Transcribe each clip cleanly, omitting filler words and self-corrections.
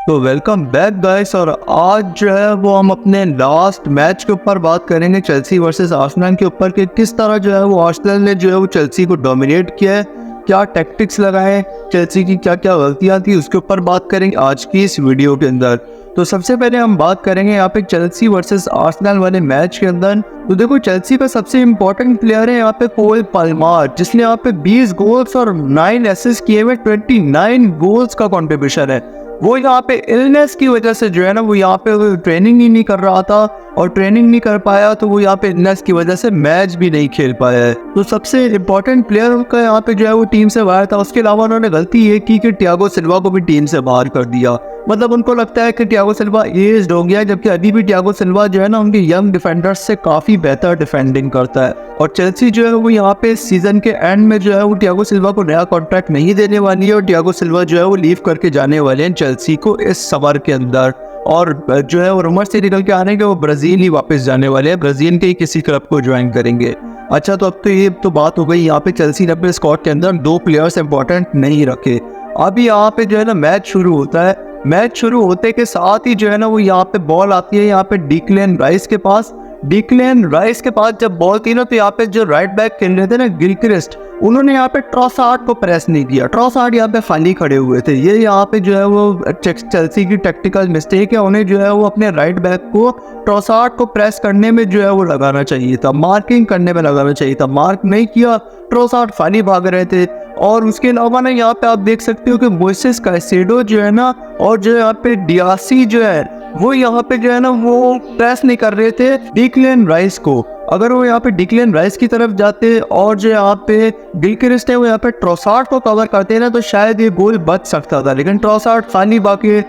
तो welcome back guys. और आज जो है वो हम अपने लास्ट मैच के ऊपर बात करेंगे, चेल्सी वर्सेस आर्सेनल के ऊपर कि किस तरह जो है वो आर्सेनल ने जो है वो चेल्सी को डोमिनेट किया है, क्या टैक्टिक्स लगाए, चेल्सी की क्या क्या गलतियां थी, उसके ऊपर बात करेंगे आज की इस वीडियो के अंदर। तो सबसे पहले हम बात करेंगे यहाँ पे चेल्सी वर्सेस आर्सेनल वाले मैच के अंदर। तो देखो, चेल्सी का सबसे इम्पोर्टेंट प्लेयर है यहाँ पे कोल पाल्मर, जिसने यहाँ पे 20 गोल्स और 9 असिस्ट किए हुए, 29 गोल्स का कंट्रीब्यूशन है। वो यहाँ पे इलनेस की वजह से जो है ना वो यहाँ पे ट्रेनिंग ही नहीं कर रहा था, और ट्रेनिंग नहीं कर पाया तो वो यहाँ पे इलनेस की वजह से मैच भी नहीं खेल पाया है। तो सबसे इम्पोर्टेंट प्लेयर उनका यहाँ पे जो है वो टीम से बाहर था। उसके अलावा उन्होंने गलती ये की कि थियागो सिल्वा को भी टीम से बाहर कर दिया। मतलब उनको लगता है कि थियागो सिल्वा एज्ड हो गया, जबकि अभी भी थियागो सिल्वा जो है ना उनके यंग डिफेंडर्स से काफी बेहतर डिफेंडिंग करता है। और चेल्सी जो है वो यहाँ पे सीजन के एंड में जो है वो थियागो सिल्वा को नया कॉन्ट्रैक्ट नहीं देने वाली है, और थियागो सिल्वा जो है वो लीव करके जाने वाले हैं चेल्सी को इस समर के अंदर। और जो है वो रूमर से निकल के आ रहे हैं कि वो ब्राजील ही वापस जाने वाले हैं, ब्राजील के ही किसी क्लब को ज्वाइन करेंगे। अच्छा, तो अब तो ये तो बात हो गई, यहाँ पे चेल्सी ने अपने स्क्वाड के अंदर 2 प्लेयर्स इंपॉर्टेंट नहीं रखे। अभी यहाँ पे जो है ना मैच शुरू होता है, मैच शुरू होते के साथ ही जो है ना वो यहाँ पे बॉल आती है यहाँ पे डिक्लेन राइस के पास। डिक्लेन राइस के पास जब बॉल थी ना, तो यहाँ पे जो राइट बैक खेल रहे थे ना गिलक्रिस्ट, उन्होंने यहाँ पे ट्रोसार्ड को प्रेस नहीं किया। ट्रोसार्ड यहाँ पे खाली खड़े हुए थे। ये यहाँ पे जो है वो चेल्सी की टैक्टिकल मिस्टेक है। उन्हें जो है वो अपने राइट बैक को ट्रोसार्ड को प्रेस करने में जो है वो लगाना चाहिए था, मार्किंग करने में लगाना चाहिए था। मार्क नहीं किया, ट्रोसार्ड खाली भाग रहे थे। और उसके अलावा ना यहाँ पे आप देख सकते हो कि मोइसेस काइसेडो जो है ना, और जो यहाँ पे डियासी जो है वो यहाँ पे जो है ना वो प्रेस नहीं कर रहे थे डिक्लेन राइस को। अगर वो यहाँ पे डिक्लेन राइस की तरफ जाते और जो यहाँ पे गिलक्रिस्ट है वो यहाँ पे ट्रोसार्ड को कवर करते हैं ना, तो शायद ये गोल बच सकता था। लेकिन ट्रोसार्ड खाली बाकी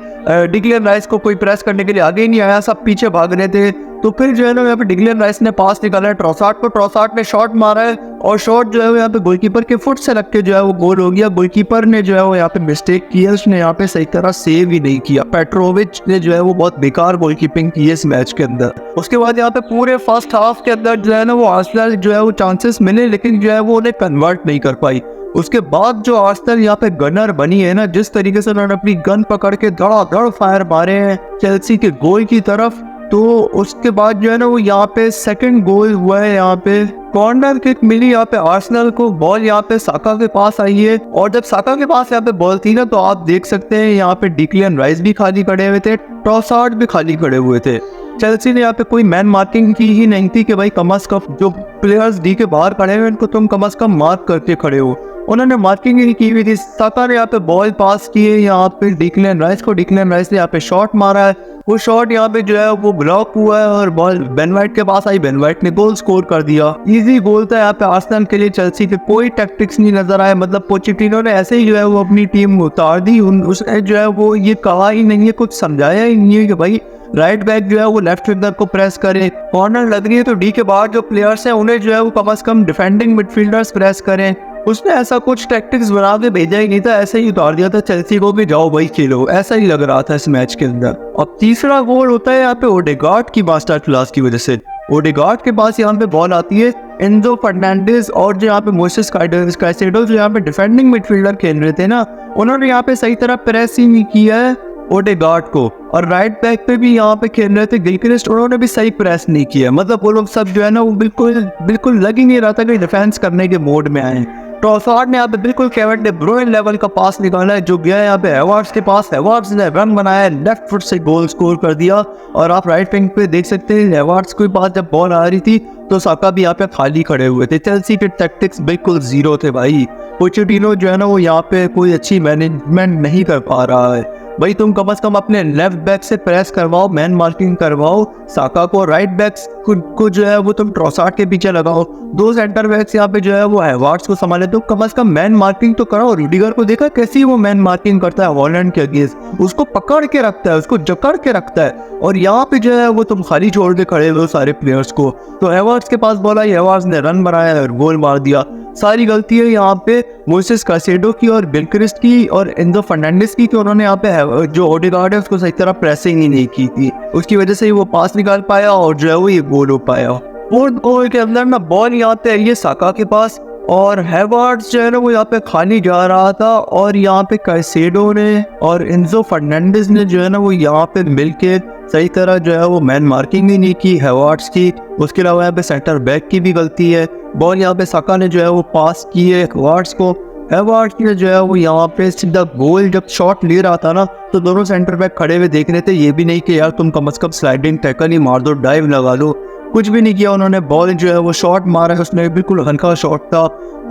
डिक्लेन राइस को कोई प्रेस करने के लिए आगे ही नहीं आया, सब पीछे भाग रहे थे। तो फिर जो है ना यहाँ पे डिक्लेन राइस ने पास निकाला है ट्रोसार्ड को, ट्रोसार्ड ने शॉट मारा है, और शॉट जो है वो यहाँ पे गोलकीपर के फुट से लग के जो है वो गोल हो गया। गोलकीपर ने जो है वो यहाँ पे मिस्टेक की है, उसने यहाँ पे सही तरह सेव ही नहीं किया। पेट्रोविच ने जो है वो बहुत बेकार गोलकीपिंग की है इस मैच के अंदर। उसके बाद यहाँ पे पूरे फर्स्ट हाफ के अंदर जो है ना वो आर्सेनल जो है वो चांसेस मिले, लेकिन जो है वो उन्हें कन्वर्ट नहीं कर पाई। उसके बाद जो आर्सेनल यहाँ पे गनर बनी है ना, जिस तरीके से उन्होंने अपनी गन पकड़ के धड़ाधड़ फायर मारे हैं चेल्सी के गोल की तरफ, तो उसके बाद जो है ना वो यहाँ पे सेकंड गोल हुआ है। यहाँ पे कॉर्नर किक मिली यहाँ पे आर्सेनल को, बॉल यहाँ पे साका के पास आई है, और जब साका के पास यहाँ पे बॉल थी ना, तो आप देख सकते हैं यहाँ पे डिक्लेन राइस भी खाली खड़े हुए थे, ट्रोसार्ड भी खाली खड़े हुए थे। चेल्सी ने यहाँ पे कोई मैन मार्किंग की ही नहीं थी कि भाई कम अज कम जो प्लेयर्स डी के बाहर खड़े हुए उनको तुम कम अज कम मार्क करके खड़े हो। उन्होंने मार्किंग ही नहीं की हुई थी। साका ने यहाँ पे बॉल पास की है यहाँ पे डिक्लेन राइस को, डिक्लेन राइस ने यहाँ पे शॉट मारा है, वो शॉट यहाँ पे जो है वो ब्लॉक हुआ है, और बॉल बेन वाइट के पास आई, बेन वाइट ने गोल स्कोर कर दिया। इजी गोल था यहाँ पे आर्सेनल के लिए। चेल्सी के कोई टैक्टिक्स नहीं नजर आए, मतलब पोचेटिनो ने ऐसे ही जो है वो अपनी टीम उतार दी। उसने जो है वो ये कहा ही नहीं है, कुछ समझाया ही नहीं है कि भाई राइट बैक जो है वो लेफ्ट विंगर को प्रेस करे, कॉर्नर लग रही है तो डी के बाहर जो प्लेयर्स हैं उन्हें जो है वो कम से कम डिफेंडिंग मिडफील्डर्स प्रेस करें। उसने ऐसा कुछ टैक्टिक्स बना के भेजा ही नहीं था, ऐसे ही उतार दिया था चेल्सी को भी जाओ भाई खेलो, ऐसा ही लग रहा था इस मैच के अंदर। अब तीसरा गोल होता है यहाँ पे ओडेगार्ड की मास्टर क्लास की वजह से। ओडेगार्ड के पास यहाँ पे बॉल आती है, एंजो फर्नांडिस और जो यहाँ पे मोइसेस काइसेडो जो यहाँ पे डिफेंडिंग मिडफील्डर खेल रहे थे ना, उन्होंने यहाँ पे सही तरह प्रेस ही नहीं किया है ओडेगार्ड को। और राइट बैक पे भी यहाँ पे खेल रहे थे गिलक्रिस्ट, उन्होंने भी सही प्रेस नहीं किया। मतलब वो लोग सब जो है ना वो बिल्कुल लग ही नहीं रहा था कि डिफेंस करने के मोड में आए। ट्रोसार्ड ने यहाँ पे बिल्कुल केविन डे ब्रुयन लेवल का पास निकाला है, जो गया यहाँ पे हेवर्ट्स के पास, हेवर्ट्स ने रन बनाया, लेफ्ट फुट से गोल स्कोर कर दिया। और आप राइट विंग पे देख सकते हैं हेवर्ट्स के पास जब बॉल आ रही थी तो साका भी यहाँ पे खाली खड़े हुए थे। चेल्सी के टैक्टिक्स बिल्कुल जीरो थे भाई। पोचेटिनो जो है ना वो यहाँ पे कोई अच्छी मैनेजमेंट नहीं कर पा रहा है। भाई तुम कम से कम अपने लेफ्ट बैक से प्रेस करवाओ, मैन मार्किंग करवाओ साका को, राइट बैक को जो है वो तुम ट्रोसार्ड के पीछे लगाओ, 2 सेंटर बैक्स यहाँ पे जो है वो हेवर्ट्स को संभाले, तो कम से कम मैन मार्किंग तो कराओ। रूडिगर को देखा कैसी वो मैन मार्किंग करता है हॉलैंड के अगेंस्ट, उसको पकड़ के रखता है, उसको जकड़ के रखता है, और यहाँ पे जो है वो तुम खाली छोड़ के खड़े हो सारे प्लेयर्स को। तो हेवर्ट्स के पास बॉल आई, हेवर्ट्स ने रन बनाया और गोल मार दिया। सारी गलती है यहाँ पे मोइसेस काइसेडो की और गिलक्रिस्ट की और एंजो फर्नांडिस की, कि उन्होंने यहाँ पे जो ओडेगार्ड है उसको सही तरह प्रेसिंग ही नहीं की थी। उसकी वजह से ही वो पास निकाल पाया और जो है वो ये गोल हो पाया। फोर्थ गोल के अंदर ना बॉल यहाँ पे आई है साका के पास, और हैवर्ट्स जो है ना वो यहाँ पे खाली जा रहा था और यहाँ पे कैसेडो ने और एंजो फर्नांडिस ने जो है ना वो यहाँ पे मिलके सही तरह जो है वो मैन मार्किंग ही नहीं की हैवर्ट्स की। उसके अलावा यहाँ पे सेंटर बैक की भी गलती है। बॉल यहाँ पे साका ने जो है वो पास की है हैवर्ट्स को। हैवर्ट्स ने जो है वो यहाँ पे सीधा गोल जब शॉट ले रहा था ना तो दोनों सेंटर बैक खड़े हुए देख रहे थे, ये भी नहीं कि यार तुम कम से कम स्लाइडिंग टैकल ही मार दो, डाइव लगा लो। कुछ भी नहीं किया उन्होंने। बॉल जो है वो शॉट मारा है उसने, बिल्कुल हल्का शॉट था।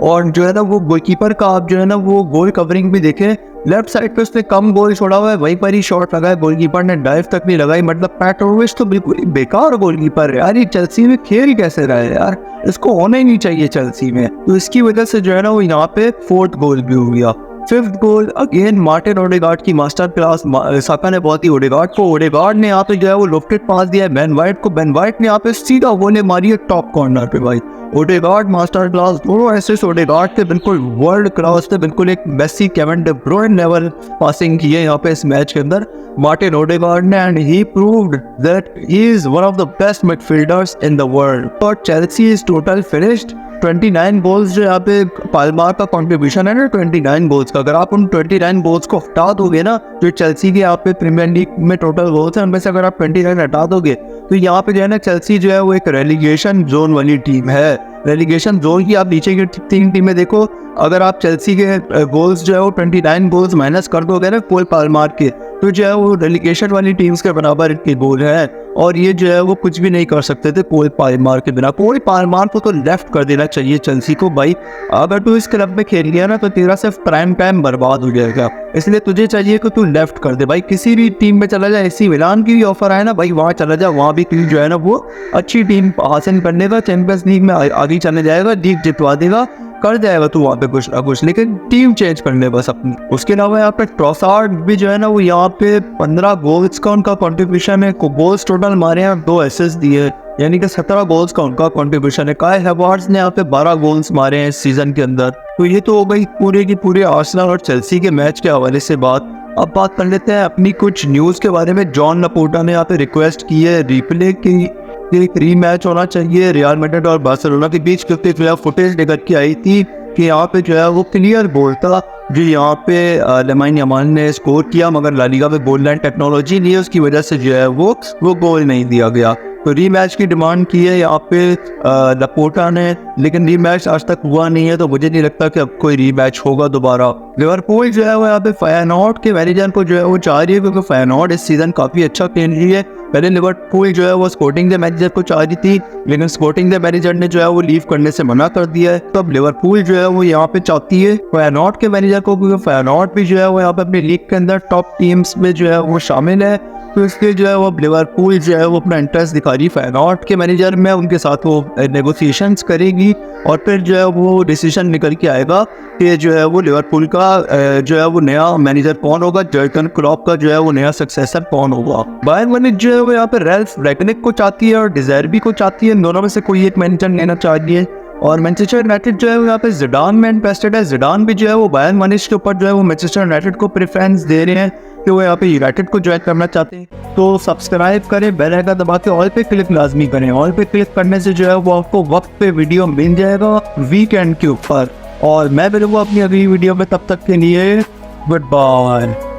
और जो है ना वो गोलकीपर का आप जो है ना वो गोल कवरिंग भी देखें, लेफ्ट साइड पे उसने कम गोल छोड़ा हुआ है, वहीं पर ही शॉट लगा है। गोलकीपर ने डाइव तक नहीं लगाई। मतलब पेट्रोविच तो बिल्कुल ही बेकार गोलकीपर है यार। ये चेल्सी में खेल कैसे रहा है यार, इसको होना ही नहीं चाहिए चेल्सी में। तो इसकी वजह से जो है ना वो यहाँ पे 4th गोल भी हो गया। 5th गोल अगेन मार्टिन ओडेगार्ड की मास्टर क्लास। साका ने बहुत ही ओडेगार्ड ने यहाँ पे जो है वो लॉफ्टेड पास दिया है बेन वाइट को। बेन वाइट ने यहाँ पे सीधा गोले मारी है टॉप कॉर्नर पे भाई। ओडेगार्ड मास्टर क्लास, दोनों एसिस्ट ओडेगार्ड थे, बिल्कुल वर्ल्ड क्लास थे, बिल्कुल एक Messi Kevin De Bruyne level passing की है यहाँ पे इस मैच के अंदर मार्टिन ओडेगार्ड ने। And he proved that he is one of the best midfielders in the world. और Chelsea is total finished 29 goals जो यहाँ पे पाल्मार का कंट्रीब्यूशन है ना 29 गोल्स का। अगर आप उन 29 गोल्स को हटा दोगे ना जो चेल्सी के यहाँ पे प्रीमियर लीग में टोटल गोल्स हैं उनमें से अगर आप 29 हटा दोगे तो यहाँ पे जो है ना चेल्सी जो है वो एक रेलीगेशन जोन वाली टीम है। रेलीगेशन जोन की आप नीचे की 3 टीमें देखो, अगर आप चेल्सी के गोल्स जो है वो 29 गोल्स माइनस कर दोगे ना कोल पाल्मार के तो जो है वो रेलीगेशन वाली टीम्स के बराबर इनके गोल है। और ये जो है वो कुछ भी नहीं कर सकते थे कोल पाल्मार के बिना। कोल पाल्मार को तो लेफ्ट कर देना चाहिए चेल्सी को भाई। अगर तू इस क्लब में खेल गया ना तो तेरा सिर्फ प्राइम टाइम बर्बाद हो जाएगा, इसलिए तुझे चाहिए कि तू लेफ्ट कर दे भाई। किसी भी टीम में चला जाए, एसी मिलान की भी ऑफर आए ना भाई वहाँ चला जाए, वहाँ भी तू जो है ना वो अच्छी टीम हासिल करने का, चैंपियंस लीग में आगे चले जाएगा, लीग जितवा देगा, कर जाएगा तू वहाँ पे कुछ ना कुछ, लेकिन टीम चेंज करने बस अपनी। उसके अलावा यहाँ पे ट्रोसार्ड भी जो है ना वो यहाँ पे 15 गोल्स का उनका कंट्रीब्यूशन है। गोल्स टोटल मारे हैं, 2 असिस्ट दिए, यानी कि 17 गोल्स का उनका कंट्रीब्यूशन है। काय हैवर्ट्स ने यहाँ पे 12 गोल्स मारे हैं इस सीजन के अंदर। तो ये तो हो गई पूरे की पूरे आर्सेनल और चेल्सी के मैच के हवाले से बात। अब बात कर लेते हैं अपनी कुछ न्यूज़ के बारे में। जॉन लपोर्टा ने यहाँ पे रिक्वेस्ट की है रिप्ले की एक रीमैच होना चाहिए रियल मैड्रिड और बार्सिलोना के बीच, क्योंकि जो है फुटेज निकल के आई थी कि यहाँ पे जो है वो क्लियर गोल था जो यहाँ पे लमाइन यमाल ने स्कोर किया, मगर ला लीगा में गोल लाइन टेक्नोलॉजी नहीं है, उसकी वजह से जो है वो गोल नहीं दिया गया। तो रीमैच की डिमांड की है यहाँ पे लपोर्टा ने, लेकिन रीमैच आज तक हुआ नहीं है, तो मुझे नहीं लगता कि अब कोई रीमैच होगा दोबारा। लिवरपूल जो है वो यहाँ पे फेयरनॉर्ड के मैनेजर को जो है वो चाह रही है, क्योंकि फेयरनॉर्ड इस सीजन काफ़ी अच्छा खेल रही है। पहले लिवरपूल जो है वो स्पोर्टिंग द मैनेजर को चाह रही थी, लेकिन स्पोर्टिंग द मैनेजर ने जो है वो लीव करने से मना कर दिया है। तो अब लिवरपूल जो है वो यहाँ पे चाहती है फेयरनॉर्ड के मैनेजर को, क्योंकि फेयरनॉर्ड भी जो है वो यहाँ पे अपनी लीग के अंदर टॉप टीम्स में जो है वो शामिल है। तो इसलिए जो है वो लिवरपूल जो है वो अपना इंटरेस्ट दिखा रही है फेयरनॉर्ड के मैनेजर में, उनके साथ वो नेगोशिएशंस करेगी और फिर जो है वो डिसीजन निकल के आएगा कि जो है वो लिवरपूल का जो है वो नया मैनेजर कौन होगा, जर्गन क्लॉप का जो है वो नया सक्सेसर कौन होगा। बायर्न म्यूनिख जो है वो यहाँ पे रैल्फ रैगनिक को चाहती है और डिज़र्बी को चाहती है, इन दोनों में से कोई एक मैनेजर लेना चाहती है। और मैनचेस्टर यूनाइटेड जो है वो यहाँ पे जिडान में इंटरेस्टेड है। जिडान भी जो है वो बायर्न म्यूनिख के ऊपर जो है वो मैनचेस्टर यूनाइटेड को प्रेफरेंस दे रहे हैं कि वो यहाँ पे यूनाइटेड को ज्वाइन करना चाहते हैं। तो सब्सक्राइब करें, बेल आइकन दबा के ऑल पे क्लिक लाजमी करें। ऑल पे क्लिक करने से जो है वो आपको वक्त पे वीडियो मिल जाएगा वीकेंड के ऊपर। और मैं मिलूंगा अपनी अगली वीडियो में, तब तक के लिए गुड बाय।